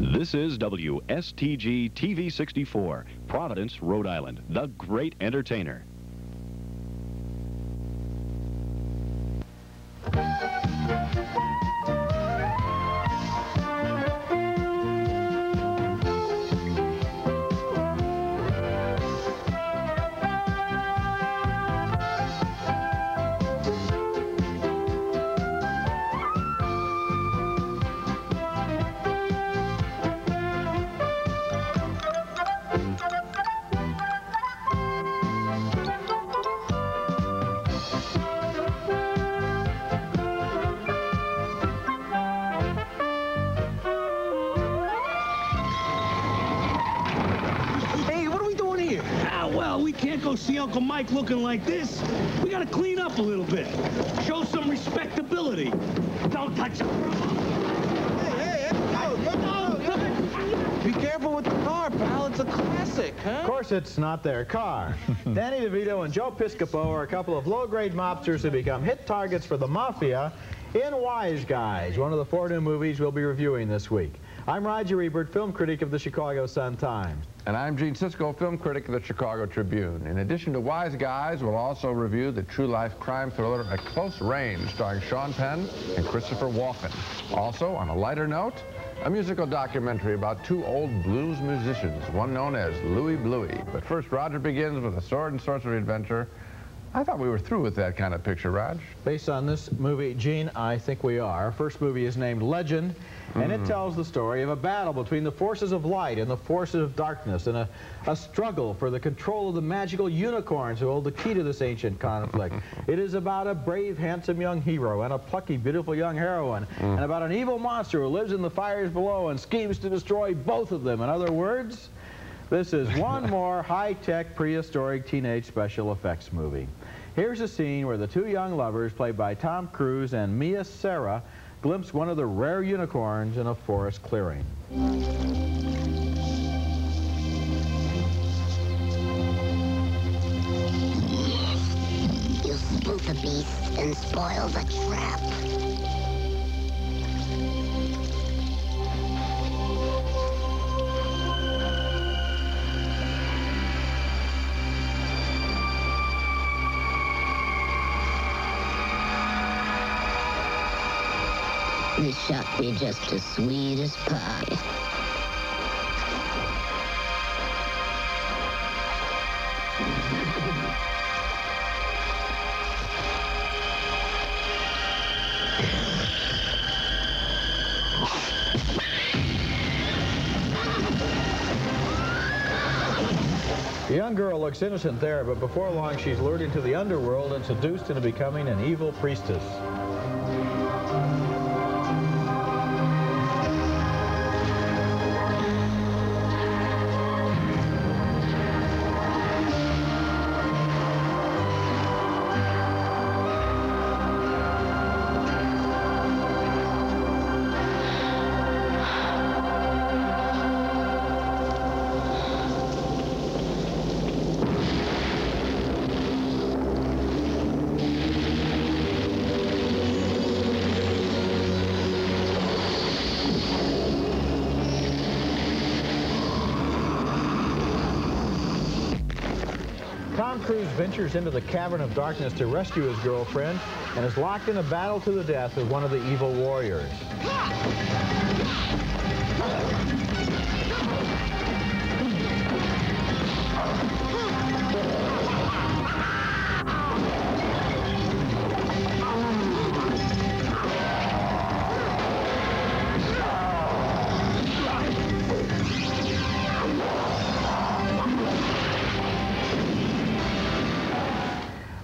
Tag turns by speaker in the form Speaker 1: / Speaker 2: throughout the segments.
Speaker 1: This is WSTG TV 64, Providence, Rhode Island, the great entertainer.
Speaker 2: Well, we can't go see Uncle Mike looking like this. We gotta clean up a little bit. Show some respectability. Don't touch him.
Speaker 3: Hey, no. Be careful with the car, pal. It's a classic, huh?
Speaker 4: Of course it's not their car. Danny DeVito and Joe Piscopo are a couple of low-grade mobsters who become hit targets for the mafia in Wise Guys, one of the 4 new movies we'll be reviewing this week. I'm Roger Ebert, film critic of the Chicago Sun-Times.
Speaker 5: And I'm Gene Sisco, film critic of the Chicago Tribune. In addition to Wise Guys, we'll also review the true-life crime thriller At Close Range, starring Sean Penn and Christopher Walken. Also, on a lighter note, a musical documentary about 2 old blues musicians, one known as Louie Bluey. But first, Roger begins with a sword and sorcery adventure. I thought we were through with that kind of picture, Raj.
Speaker 4: Based on this movie, Gene, I think we are. Our first movie is named Legend, and it tells the story of a battle between the forces of light and the forces of darkness, and a struggle for the control of the magical unicorns who hold the key to this ancient conflict. It is about a brave, handsome young hero and a plucky, beautiful young heroine, and about an evil monster who lives in the fires below and schemes to destroy both of them. In other words, this is one more high-tech, prehistoric teenage special effects movie. Here's a scene where the 2 young lovers, played by Tom Cruise and Mia Sara, glimpse one of the rare unicorns in a forest clearing.
Speaker 6: You spook the beast and spoil the trap. This shall be just as sweet as pie.
Speaker 4: The young girl looks innocent there, but before long she's lured into the underworld and seduced into becoming an evil priestess. Tom Cruise ventures into the cavern of darkness to rescue his girlfriend and is locked in a battle to the death with one of the evil warriors.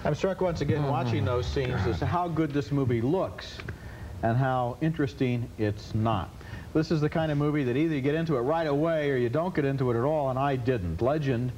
Speaker 4: I'm struck once again watching those scenes as to how good this movie looks and how interesting it's not. This is the kind of movie that either you get into it right away or you don't get into it at all, and I didn't. Legend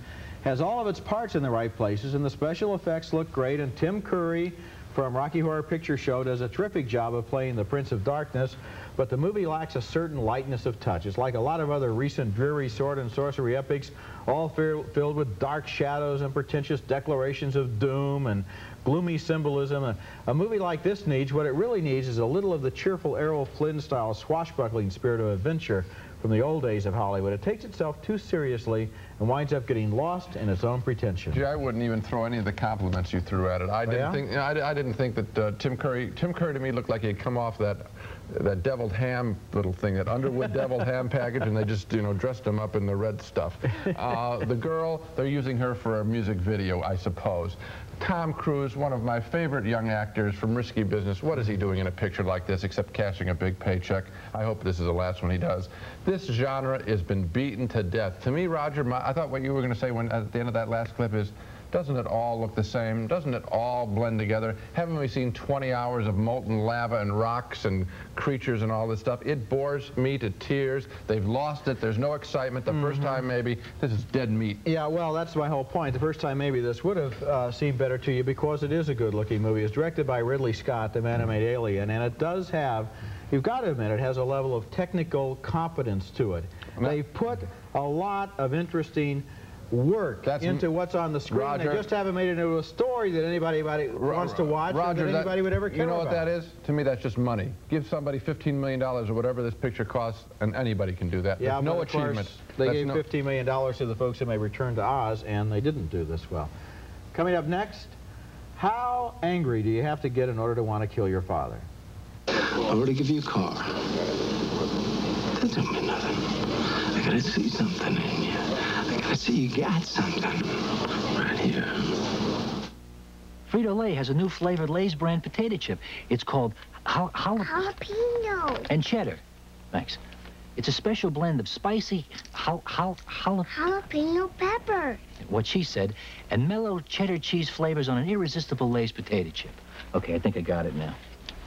Speaker 4: has all of its parts in the right places, and the special effects look great, and Tim Curry from Rocky Horror Picture Show does a terrific job of playing the Prince of Darkness, but the movie lacks a certain lightness of touch. It's like a lot of other recent dreary sword and sorcery epics, all filled with dark shadows and pretentious declarations of doom and gloomy symbolism. A movie like this needs, what it really needs is a little of the cheerful Errol Flynn-style swashbuckling spirit of adventure from the old days of Hollywood. It takes itself too seriously and winds up getting lost in its own pretension.
Speaker 5: Gee, I wouldn't even throw any of the compliments you threw at it. I didn't think that Tim Curry to me looked like he'd come off that deviled ham little thing, that Underwood deviled ham package, and they just, you know, dressed him up in the red stuff. The girl, they're using her for a music video, I suppose. Tom Cruise, one of my favorite young actors from Risky Business. What is he doing in a picture like this except cashing a big paycheck? I hope this is the last one he does. This genre has been beaten to death. To me, Roger, I thought what you were going to say at the end of that last clip is, doesn't it all look the same? Doesn't it all blend together? Haven't we seen 20 hours of molten lava and rocks and creatures and all this stuff? It bores me to tears. They've lost it. There's no excitement. The first time, maybe, this is dead meat. Yeah, well, that's my whole point. The first time, maybe, this would have seemed better to you because it is a good-looking movie. It's directed by Ridley Scott, the man who made Alien, and it does have, you've got to admit, it has a level of technical competence to it. They've put a lot of interesting work into what's on the screen. Roger, they just haven't made it into a story that anybody wants to watch, Roger,
Speaker 4: or that anybody would ever care about.
Speaker 5: You know what that is? To me, that's just money. Give somebody $15 million or whatever this picture costs, and anybody can do that.
Speaker 4: Yeah,
Speaker 5: no achievement.
Speaker 4: They gave $15 million to the folks who may return to Oz, and they didn't do this well. Coming up next, how angry do you have to get in order to want to kill your father?
Speaker 7: I were to give you a car. That don't mean nothing. I gotta see something in you. I gotta see you got something right here.
Speaker 8: Frito-Lay has a new flavored Lay's brand potato chip. It's called
Speaker 9: jalapeno
Speaker 8: and cheddar. Thanks. It's a special blend of spicy
Speaker 9: jalapeno pepper.
Speaker 8: What she said, and mellow cheddar cheese flavors on an irresistible Lay's potato chip. Okay, I think I got it now.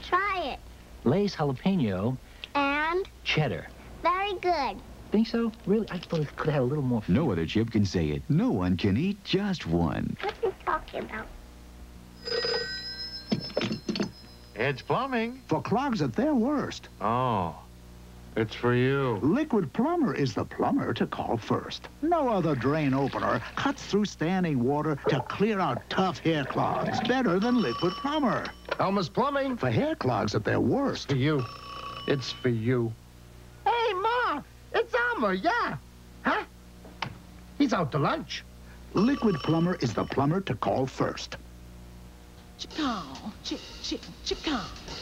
Speaker 9: Try it.
Speaker 8: Lay's jalapeno
Speaker 9: and
Speaker 8: cheddar.
Speaker 9: Very good.
Speaker 8: Think so? Really? I thought it could have had a little more.
Speaker 10: No other chip can say it. No one can eat just one.
Speaker 9: What are you talking about?
Speaker 3: Ed's Plumbing.
Speaker 11: For clogs at their worst.
Speaker 3: Oh, it's for you.
Speaker 11: Liquid Plumber is the plumber to call first. No other drain opener cuts through standing water to clear out tough hair clogs better than Liquid Plumber.
Speaker 3: Elmer's Plumbing.
Speaker 11: For hair clogs at their worst.
Speaker 3: For you. It's for you. Hey, Ma! It's Elmer, yeah. Huh? He's out to lunch.
Speaker 11: Liquid Plumber is the plumber to call first.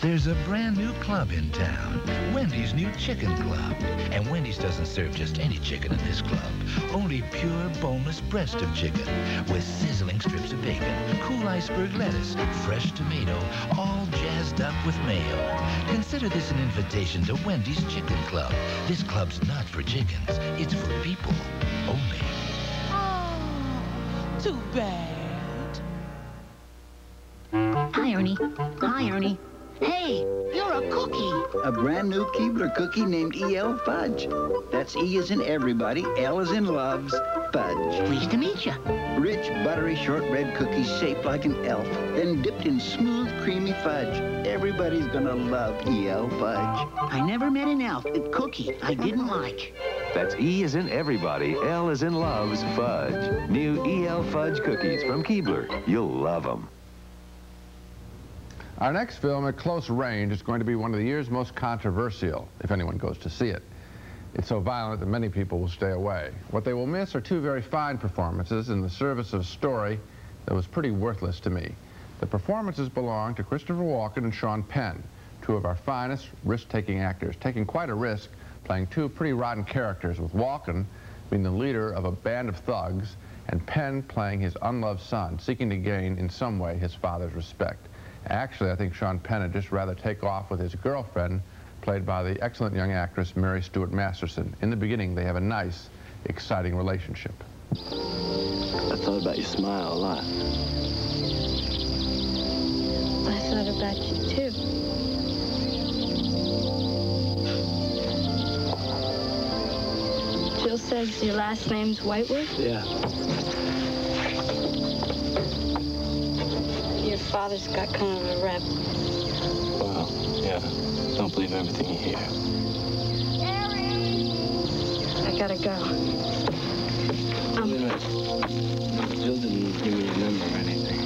Speaker 12: There's a brand new club in town, Wendy's new Chicken Club. And Wendy's doesn't serve just any chicken in this club. Only pure, boneless breast of chicken with sizzling strips of bacon, cool iceberg lettuce, fresh tomato, all jazzed up with mayo. Consider this an invitation to Wendy's Chicken Club. This club's not for chickens. It's for people only.
Speaker 13: Oh, too bad.
Speaker 6: Hi, Ernie. Hi, Ernie. Hey, you're a cookie.
Speaker 14: A brand new Keebler cookie named E.L. Fudge. That's E as in everybody, L as in loves, fudge.
Speaker 6: Pleased to meet you.
Speaker 14: Rich, buttery shortbread cookies shaped like an elf, then dipped in smooth, creamy fudge. Everybody's gonna love E.L. Fudge.
Speaker 6: I never met an elf at cookie I didn't like.
Speaker 10: That's E as in everybody, L as in loves, fudge. New E.L. Fudge cookies from Keebler. You'll love them.
Speaker 5: Our next film, At Close Range, is going to be one of the year's most controversial, if anyone goes to see it. It's so violent that many people will stay away. What they will miss are two very fine performances in the service of a story that was pretty worthless to me. The performances belong to Christopher Walken and Sean Penn, two of our finest risk-taking actors, taking quite a risk, playing two pretty rotten characters, with Walken being the leader of a band of thugs, and Penn playing his unloved son, seeking to gain, in some way, his father's respect. Actually, I think Sean Penn would just rather take off with his girlfriend, played by the excellent young actress Mary Stuart Masterson. In the beginning, they have a nice, exciting relationship.
Speaker 7: I thought about your smile a lot.
Speaker 9: I thought about you, too. Jill says your last name's Whitewood?
Speaker 7: Yeah.
Speaker 9: Your father's got kind of a rep.
Speaker 7: Well, yeah. Don't believe everything you hear.
Speaker 9: I gotta go.
Speaker 7: Wait a minute. Jill didn't give me your number or anything.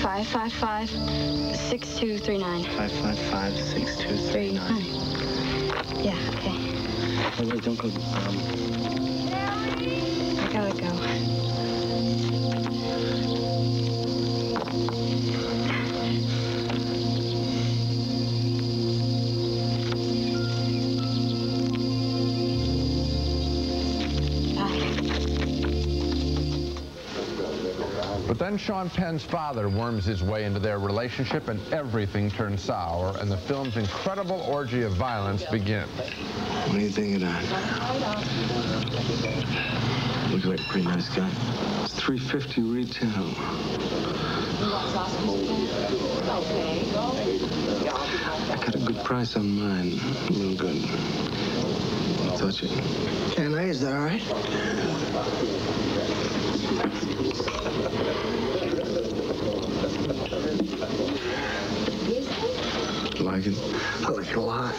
Speaker 9: 555-6239.
Speaker 7: 555-6239.
Speaker 9: Yeah, okay. Wait, don't go. I gotta go.
Speaker 5: But then Sean Penn's father worms his way into their relationship and everything turns sour and the film's incredible orgy of violence begins.
Speaker 7: What do you think of that? Looks like a pretty nice gun. It's $350 retail. I got a good price on mine. Real good. I'll touch it.
Speaker 14: Can I? Is that all right?
Speaker 7: Like it? I like it a lot.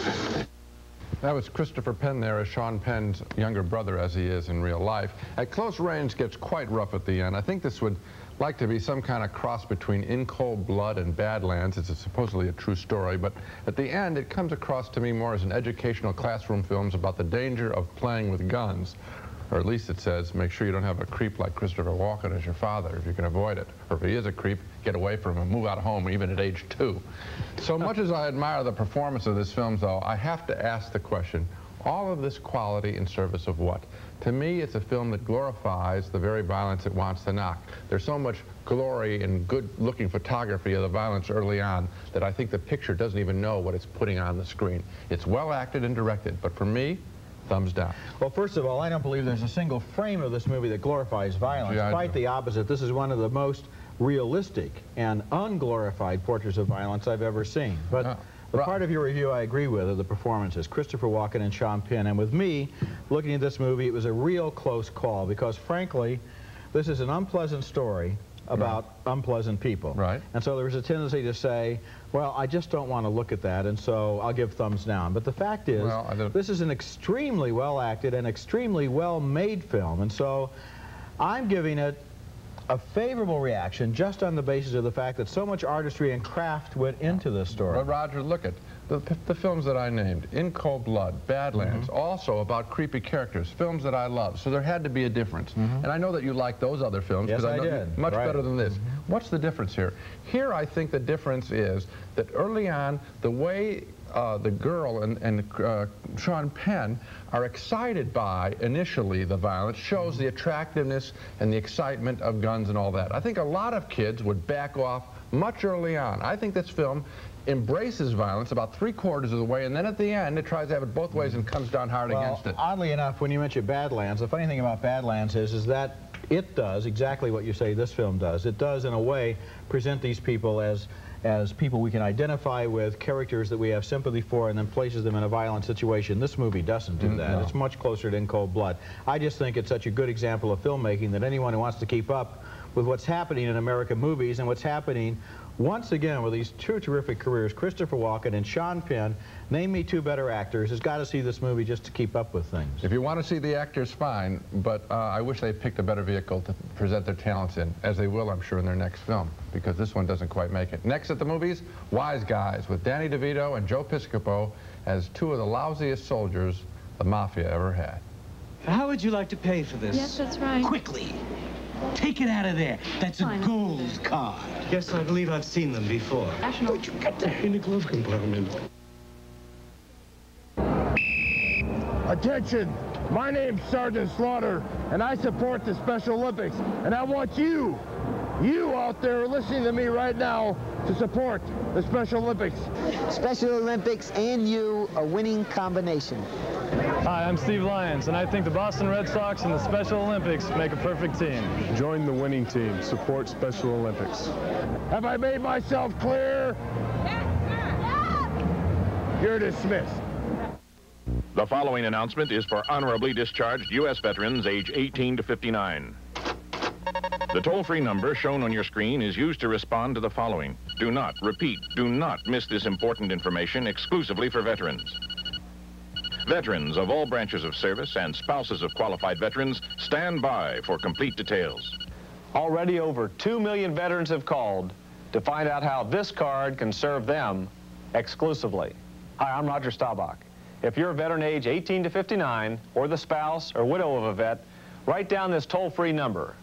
Speaker 5: That was Christopher Penn there as Sean Penn's younger brother as he is in real life. At close range gets quite rough at the end. I think this would like to be some kind of cross between In Cold Blood and Badlands. It's supposedly a true story, but at the end it comes across to me more as an educational classroom film about the danger of playing with guns. Or at least it says, make sure you don't have a creep like Christopher Walken as your father if you can avoid it. Or if he is a creep, get away from him, move out of home, even at age 2. So much as I admire the performance of this film, though, I have to ask the question, all of this quality in service of what? To me, it's a film that glorifies the very violence it wants to knock. There's so much glory and good-looking photography of the violence early on that I think the picture doesn't even know what it's putting on the screen. It's well acted and directed, but for me, thumbs down.
Speaker 4: Well, first of all, I don't believe there's a single frame of this movie that glorifies violence.
Speaker 5: Yeah,
Speaker 4: quite the opposite. This is one of the most realistic and unglorified portraits of violence I've ever seen. But the part of your review I agree with are the performances, Christopher Walken and Sean Penn. And with me, looking at this movie, it was a real close call because, frankly, this is an unpleasant story about unpleasant people.
Speaker 5: Right.
Speaker 4: And so there was a tendency to say, well, I just don't want to look at that, and so I'll give thumbs down. But the fact is, this is an extremely well-acted and extremely well-made film, and so I'm giving it a favorable reaction just on the basis of the fact that so much artistry and craft went into this story.
Speaker 5: But Roger, look at the films that I named, In Cold Blood, Badlands, also about creepy characters, films that I love. So there had to be a difference. And I know that you like those other films because I know
Speaker 4: did.
Speaker 5: Much better than this. What's the difference here? Here I think the difference is that early on, the way the girl and Sean Penn are excited by, initially, the violence, shows the attractiveness and the excitement of guns and all that. I think a lot of kids would back off much early on. I think this film embraces violence about 3/4 of the way, and then at the end it tries to have it both ways and comes down hard against it.
Speaker 4: Oddly enough, when you mention Badlands, the funny thing about Badlands is that it does exactly what you say this film does. It does, in a way, present these people as people we can identify with, characters that we have sympathy for, and then places them in a violent situation. This movie doesn't do that. It's much closer to In Cold Blood. I just think it's such a good example of filmmaking that anyone who wants to keep up with what's happening in American movies and what's happening once again with these two terrific careers, Christopher Walken and Sean Penn, name me two better actors, has got to see this movie just to keep up with things.
Speaker 5: If you want to see the actors, fine, but I wish they picked a better vehicle to present their talents in, as they will, I'm sure, in their next film, because this one doesn't quite make it. Next at the movies, Wise Guys, with Danny DeVito and Joe Piscopo as two of the lousiest soldiers the Mafia ever had.
Speaker 2: How would you like to pay for this?
Speaker 6: Yes, that's right.
Speaker 2: Quickly. Take it out of there. That's a gold card. Yes, I believe I've seen them before. Where'd you get that in the glove compartment?
Speaker 13: Attention! My name's Sergeant Slaughter, and I support the Special Olympics. And I want you out there listening to me right now, to support the Special Olympics.
Speaker 15: Special Olympics and you, a winning combination.
Speaker 16: Hi, I'm Steve Lyons, and I think the Boston Red Sox and the Special Olympics make a perfect team.
Speaker 13: Join the winning team. Support Special Olympics. Have I made myself clear? You're dismissed.
Speaker 17: The following announcement is for honorably discharged U.S. veterans age 18 to 59. The toll-free number shown on your screen is used to respond to the following. Do not, repeat, do not miss this important information exclusively for veterans. Veterans of all branches of service and spouses of qualified veterans stand by for complete details.
Speaker 18: Already over 2 million veterans have called to find out how this card can serve them exclusively. Hi, I'm Roger Staubach. If you're a veteran age 18 to 59, or the spouse or widow of a vet, write down this toll-free number,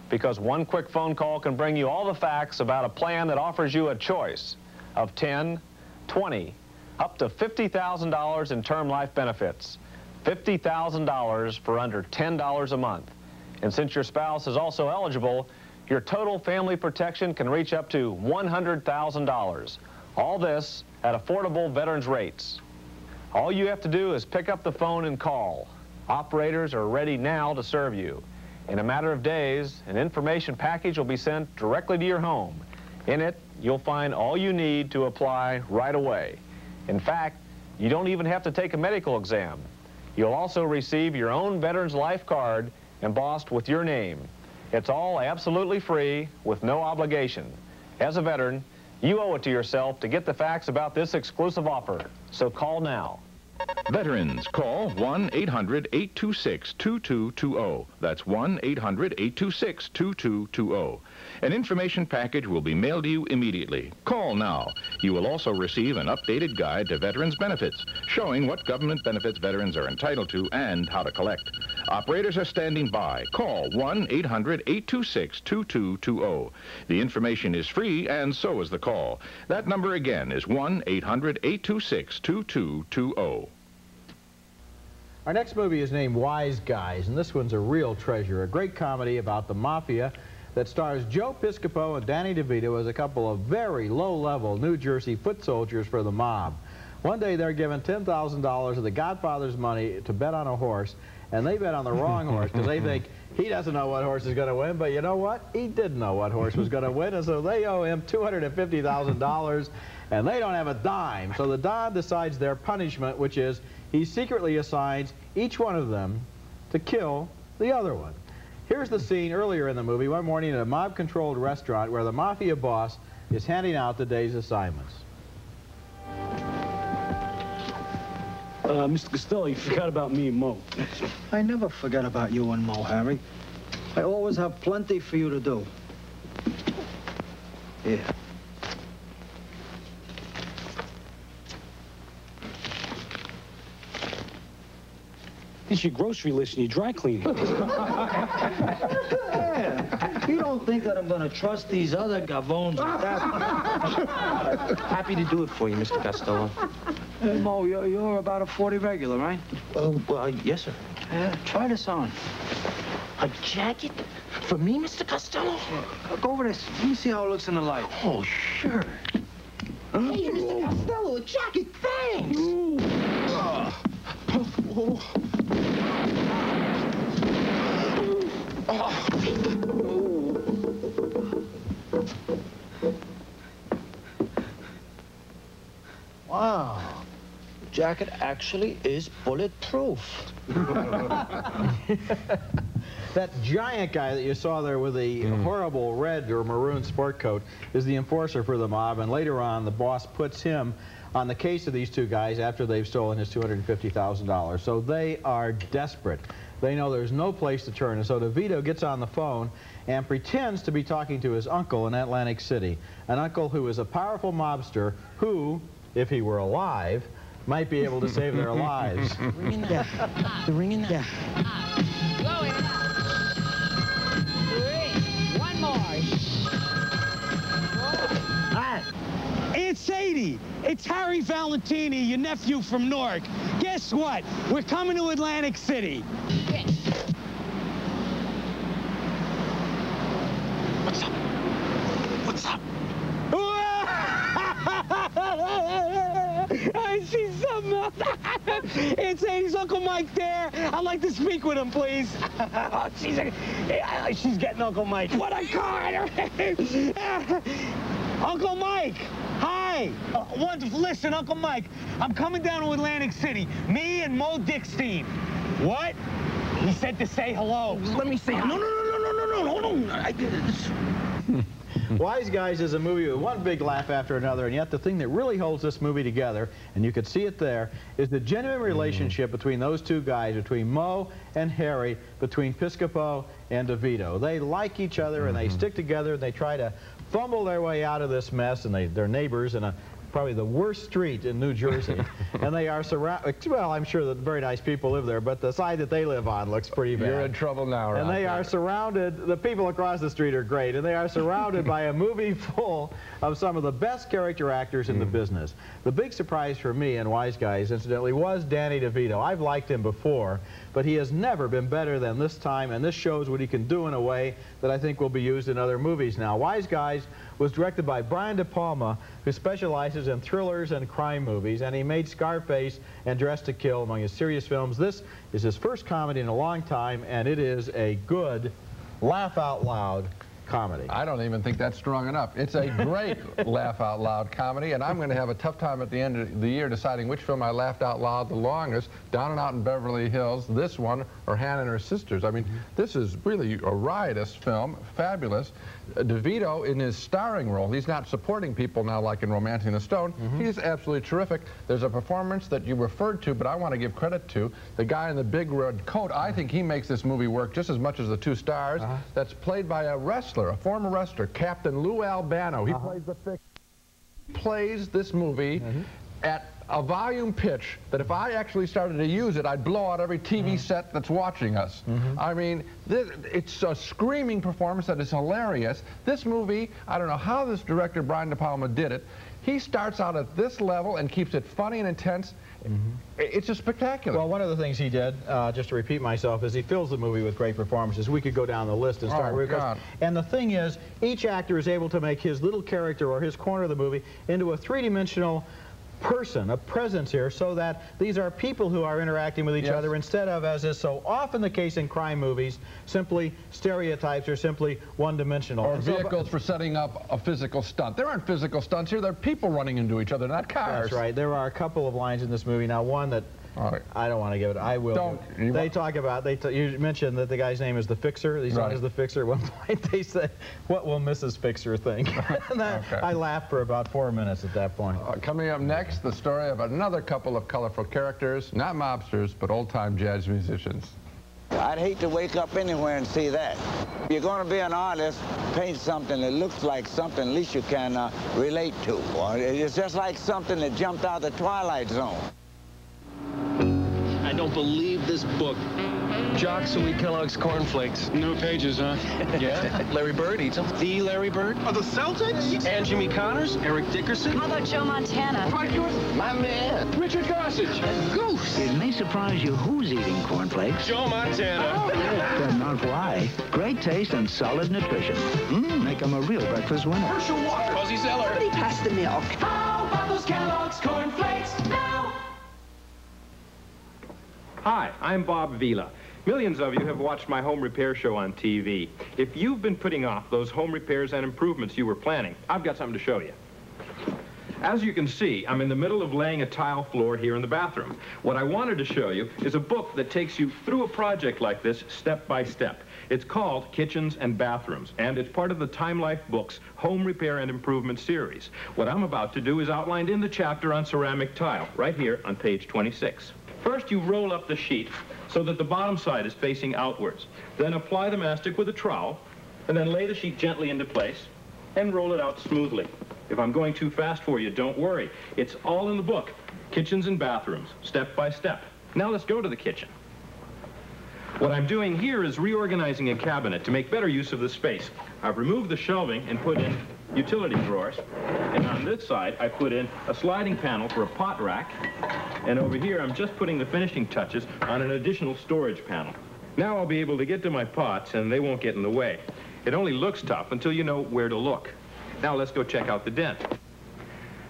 Speaker 18: because one quick phone call can bring you all the facts about a plan that offers you a choice of 10, 20, up to $50,000 in term life benefits. $50,000 for under $10 a month. And since your spouse is also eligible, your total family protection can reach up to $100,000. All this at affordable veterans rates. All you have to do is pick up the phone and call. Operators are ready now to serve you. In a matter of days, an information package will be sent directly to your home. In it, you'll find all you need to apply right away. In fact, you don't even have to take a medical exam. You'll also receive your own Veterans Life card embossed with your name. It's all absolutely free with no obligation. As a veteran, you owe it to yourself to get the facts about this exclusive offer. So call now.
Speaker 17: Veterans, call 1-800-826-2220. That's 1-800-826-2220. An information package will be mailed to you immediately. Call now. You will also receive an updated guide to veterans benefits, showing what government benefits veterans are entitled to and how to collect. Operators are standing by. Call 1-800-826-2220. The information is free, and so is the call. That number again is 1-800-826-2220.
Speaker 4: Our next movie is named Wise Guys, and this one's a real treasure, a great comedy about the mafia that stars Joe Piscopo and Danny DeVito as a couple of very low-level New Jersey foot soldiers for the mob. One day they're given $10,000 of the Godfather's money to bet on a horse, and they bet on the wrong horse because they think he doesn't know what horse is going to win, but you know what? He did know what horse was going to win, and so they owe him $250,000, and they don't have a dime. So the Don decides their punishment, which is he secretly assigns each one of them to kill the other one. Here's the scene earlier in the movie, one morning at a mob-controlled restaurant where the mafia boss is handing out the day's assignments.
Speaker 2: Mr. Costello, you forgot about me and Mo.
Speaker 19: I never forget about you and Mo, Harry. I always have plenty for you to do. Here.
Speaker 2: This is your grocery list and your dry cleaning.
Speaker 19: Yeah. You don't think that I'm going to trust these other gavones with that?
Speaker 20: Happy to do it for you, Mr. Costello.
Speaker 19: Mo, you're about a 40 regular, right?
Speaker 20: Yes, sir.
Speaker 19: Try this on.
Speaker 20: A jacket? For me, Mr. Costello?
Speaker 19: Go over this. Let me see how it looks in the light.
Speaker 20: Oh, sure. Hey, Mr. Costello, a jacket, thanks!
Speaker 19: Wow. The jacket actually is bulletproof.
Speaker 4: That giant guy that you saw there with the horrible red or maroon sport coat is the enforcer for the mob, and later on the boss puts him on the case of these two guys after they've stolen his $250,000. So they are desperate. They know there's no place to turn, and so DeVito gets on the phone and pretends to be talking to his uncle in Atlantic City, an uncle who is a powerful mobster who, if he were alive, might be able to save their lives.
Speaker 20: Ringing now. The ringing now.
Speaker 6: Going up. 3. One more.
Speaker 2: Hi. Aunt Sadie, it's Harry Valentini, your nephew from Newark. Guess what? We're coming to Atlantic City.
Speaker 20: What's up? What's up?
Speaker 2: I see something else. Aunt Sadie's Uncle Mike there. I'd like to speak with him, please. She's getting Uncle Mike. What I call her? Uncle Mike. Hi. Wonderful. Listen, Uncle Mike, I'm coming down to Atlantic City. Me and Mo Dickstein. What? He said to say hello.
Speaker 20: Let me say hello. No, hold on.
Speaker 4: Wise Guys is a movie with one big laugh after another, and yet the thing that really holds this movie together, and you could see it there, is the genuine relationship between those two guys, between Mo and Harry, between Piscopo and DeVito. They like each other, and they stick together, and they try to fumble their way out of this mess, and they're neighbors, and probably the worst street in New Jersey. And they are surrounded, well, I'm sure that very nice people live there, but the side that they live on looks pretty bad.
Speaker 5: You're in trouble now,
Speaker 4: And they are surrounded, the people across the street are great, and they are surrounded by a movie full of some of the best character actors in the business. The big surprise for me in Wise Guys, incidentally, was Danny DeVito. I've liked him before, but he has never been better than this time, and this shows what he can do in a way that I think will be used in other movies now. Wise Guys was directed by Brian De Palma, who specializes in thrillers and crime movies, and he made Scarface and Dressed to Kill among his serious films. This is his first comedy in a long time, and it is a good, laugh-out-loud comedy.
Speaker 5: I don't even think that's strong enough. It's a great laugh-out-loud comedy, and I'm going to have a tough time at the end of the year deciding which film I laughed out loud the longest, Down and Out in Beverly Hills, this one, or Hannah and Her Sisters. I mean, this is really a riotous film, fabulous. DeVito, in his starring role, he's not supporting people now like in Romancing the Stone. He's absolutely terrific. There's a performance that you referred to, but I want to give credit to. The guy in the big red coat, I think he makes this movie work just as much as the two stars. That's played by a wrestler, a former wrestler, Captain Lou Albano. He plays the fix. Plays this movie at a volume pitch that if I actually started to use it, I'd blow out every TV set that's watching us. I mean, it's a screaming performance that is hilarious. This movie, I don't know how this director, Brian De Palma, did it. He starts out at this level and keeps it funny and intense. It's just spectacular.
Speaker 4: Well, one of the things he did, just to repeat myself, is he fills the movie with great performances. We could go down the list and start. And the thing is, each actor is able to make his little character or his corner of the movie into a three-dimensional person, a presence here, so that these are people who are interacting with each other instead of, as is so often the case in crime movies, simply stereotypes or simply one-dimensional.
Speaker 5: Or vehicles for setting up a physical stunt. There aren't physical stunts here. They're people running into each other, not cars.
Speaker 4: That's right. There are a couple of lines in this movie. Now, one that I don't want to give it. I will.
Speaker 5: Don't.
Speaker 4: They talk about. You mentioned that the guy's name is the Fixer. He's known as the Fixer. At one point, they said, "What will Mrs. Fixer think?" And I laughed for about 4 minutes at that point.
Speaker 5: Coming up next, the story of another couple of colorful characters, not mobsters, but old-time jazz musicians.
Speaker 21: I'd hate to wake up anywhere and see that. If you're going to be an artist, paint something that looks like something at least you can relate to. Or it's just like something that jumped out of the Twilight Zone.
Speaker 22: I don't believe this book. Jock Suey Kellogg's cornflakes. No pages, huh? Yeah. Larry Bird eats them. The Larry Bird? Are the Celtics? And Jimmy Connors? Eric Dickerson?
Speaker 6: How about Joe Montana?
Speaker 22: My man. Richard Gossage. Goose.
Speaker 23: It may surprise you who's eating cornflakes.
Speaker 22: Joe Montana.
Speaker 23: But not why. Great taste and solid nutrition. Make them a real breakfast winner.
Speaker 22: Herschel Walker. Fuzzy Zeller.
Speaker 23: Somebody pass the milk.
Speaker 22: How about those Kellogg's cornflakes now?
Speaker 24: Hi, I'm Bob Vila. Millions of you have watched my home repair show on TV. If you've been putting off those home repairs and improvements you were planning, I've got something to show you. As you can see, I'm in the middle of laying a tile floor here in the bathroom. What I wanted to show you is a book that takes you through a project like this step by step. It's called Kitchens and Bathrooms, and it's part of the Time Life Books Home Repair and Improvement series. What I'm about to do is outlined in the chapter on ceramic tile, right here on page 26. First, you roll up the sheet so that the bottom side is facing outwards. Then apply the mastic with a trowel, and then lay the sheet gently into place and roll it out smoothly. If I'm going too fast for you, don't worry. It's all in the book, Kitchens and Bathrooms, step by step. Now let's go to the kitchen. What I'm doing here is reorganizing a cabinet to make better use of the space. I've removed the shelving and put in utility drawers. And on this side, I put in a sliding panel for a pot rack. And over here, I'm just putting the finishing touches on an additional storage panel. Now I'll be able to get to my pots, and they won't get in the way. It only looks tough until you know where to look. Now let's go check out the den.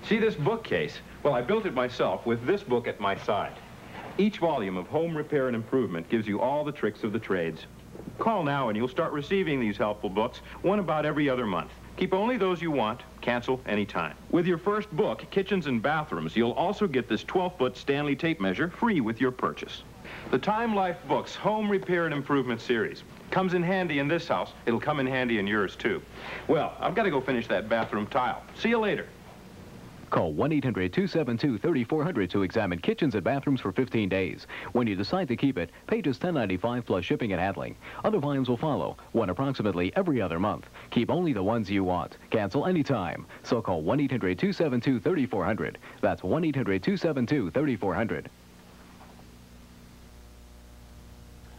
Speaker 24: See this bookcase? Well, I built it myself with this book at my side. Each volume of Home Repair and Improvement gives you all the tricks of the trades. Call now and you'll start receiving these helpful books, one about every other month. Keep only those you want, cancel anytime. With your first book, Kitchens and Bathrooms, you'll also get this 12-foot Stanley tape measure free with your purchase. The Time Life Books Home Repair and Improvement series comes in handy in this house. It'll come in handy in yours, too. Well, I've got to go finish that bathroom tile. See you later.
Speaker 1: Call 1-800-272-3400 to examine kitchens and bathrooms for 15 days. When you decide to keep it, pay just $10.95 plus shipping and handling. Other volumes will follow, one approximately every other month. Keep only the ones you want. Cancel anytime. So call 1-800-272-3400. That's 1-800-272-3400.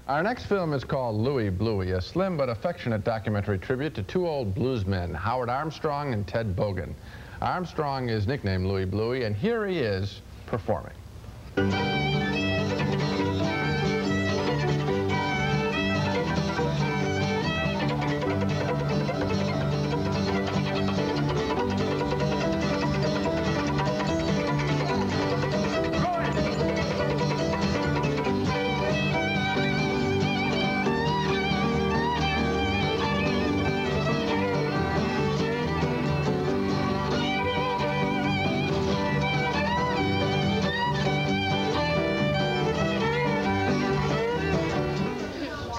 Speaker 5: Our next film is called Louie Bluey, a slim but affectionate documentary tribute to two old bluesmen, Howard Armstrong and Ted Bogan. Armstrong is nicknamed Louie Bluey, and here he is performing.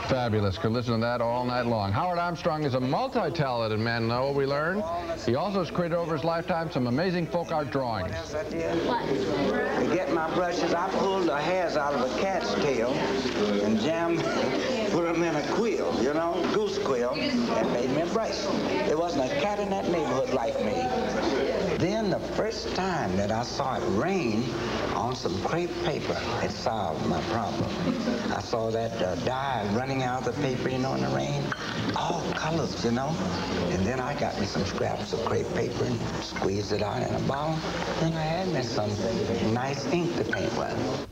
Speaker 5: Fabulous. Could listen to that all night long. Howard Armstrong is a multi-talented man, though, we learned. He also has created over his lifetime some amazing folk art drawings.
Speaker 21: What? To get my brushes, I pulled the hairs out of a cat's tail and put them in a quill, you know, goose quill, and made me a brush. There wasn't a cat in that neighborhood like me. Then the first time that I saw it rain on some crepe paper, it solved my problem. I saw that dye running out of the paper, you know, in the rain. All colors, you know. And then I got me some scraps of crepe paper and squeezed it out in a bottle. Then I had me some nice ink to paint with.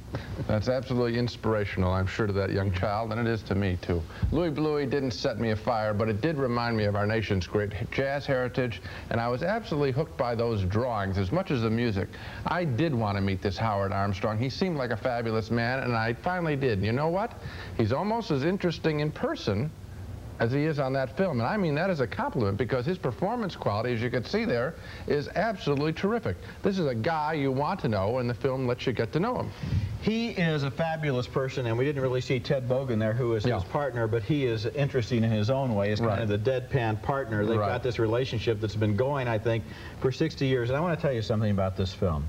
Speaker 5: That's absolutely inspirational, I'm sure, to that young child, and it is to me, too. Louie Bluey didn't set me afire, but it did remind me of our nation's great jazz heritage, and I was absolutely hooked by those drawings as much as the music. I did want to meet this Howard Armstrong. He seemed like a fabulous man, and I finally did. And you know what? He's almost as interesting in person as he is on that film. And I mean that as a compliment, because his performance quality, as you can see there, is absolutely terrific. This is a guy you want to know, and the film lets you get to know him.
Speaker 4: He is a fabulous person, and we didn't really see Ted Bogan there, who is his partner, but he is interesting in his own way. He's kind of the deadpan partner. They've got this relationship that's been going, I think, for 60 years. And I want to tell you something about this film.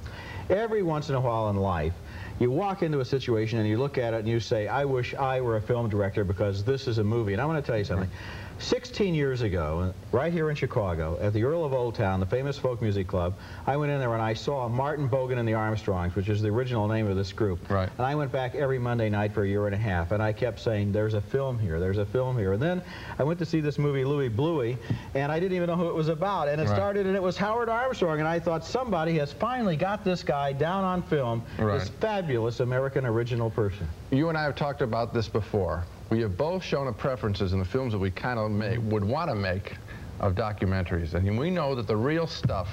Speaker 4: Every once in a while in life, you walk into a situation and you look at it and you say, I wish I were a film director because this is a movie. And I want to tell you something. 16 years ago, right here in Chicago, at the Earl of Old Town, the famous folk music club, I went in there and I saw Martin Bogan and the Armstrongs, which is the original name of this group. Right. And I went back every Monday night for a year and a half, and I kept saying, there's a film here, there's a film here. And then I went to see this movie, Louie Bluey, and I didn't even know who it was about. And it started, and it was Howard Armstrong, and I thought, somebody has finally got this guy down on film, this fabulous American original person.
Speaker 5: You and I have talked about this before. We have both shown a preferences in the films that we kind of would want to make of documentaries. And we know that the real stuff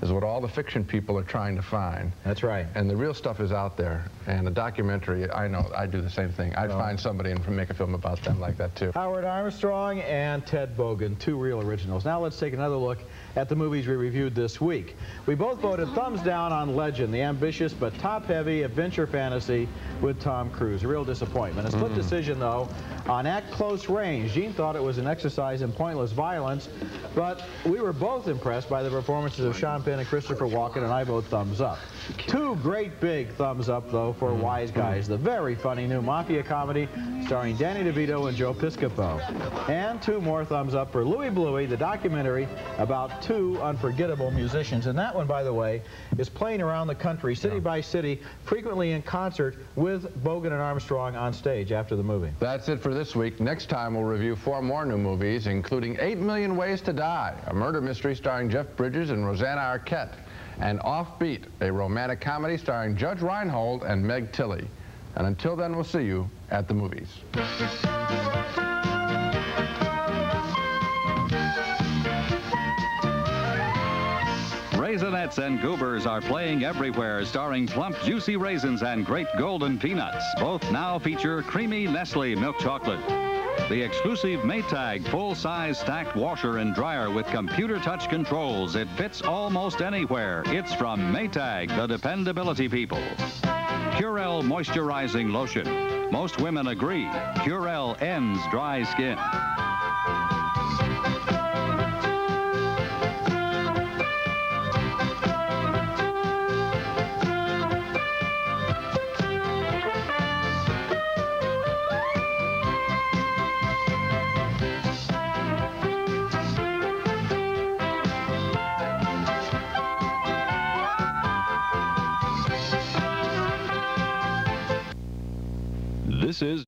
Speaker 5: is what all the fiction people are trying to find.
Speaker 4: That's right.
Speaker 5: And the real stuff is out there. And a documentary, I know, I do the same thing. I'd find somebody and make a film about them like that, too.
Speaker 4: Howard Armstrong and Ted Bogan, two real originals. Now let's take another look at the movies we reviewed this week. We both voted thumbs down on Legend, the ambitious but top-heavy adventure fantasy with Tom Cruise. A real disappointment. A split decision, though, on At Close Range. Gene thought it was an exercise in pointless violence, but we were both impressed by the performances of Sean Penn and Christopher Walken, and I vote thumbs up. Two great big thumbs up, though, for Wise Guys, the very funny new mafia comedy starring Danny DeVito and Joe Piscopo. And two more thumbs up for Louie Bluey, the documentary about two unforgettable musicians. And that one, by the way, is playing around the country, city by city, frequently in concert with Bogan and Armstrong on stage after the movie.
Speaker 5: That's it for this week. Next time, we'll review 4 more new movies, including 8 Million Ways to Die, a murder mystery starring Jeff Bridges and Rosanna Arquette, and Offbeat, a romantic comedy starring Judge Reinhold and Meg Tilly. And until then, we'll see you at the movies.
Speaker 3: Raisinets and Goobers are playing everywhere, starring plump, juicy raisins and great golden peanuts. Both now feature creamy Nestle milk chocolate. The exclusive Maytag full-size stacked washer and dryer with computer touch controls. It fits almost anywhere. It's from Maytag, the dependability people. Curel moisturizing lotion. Most women agree, Curel ends dry skin. This is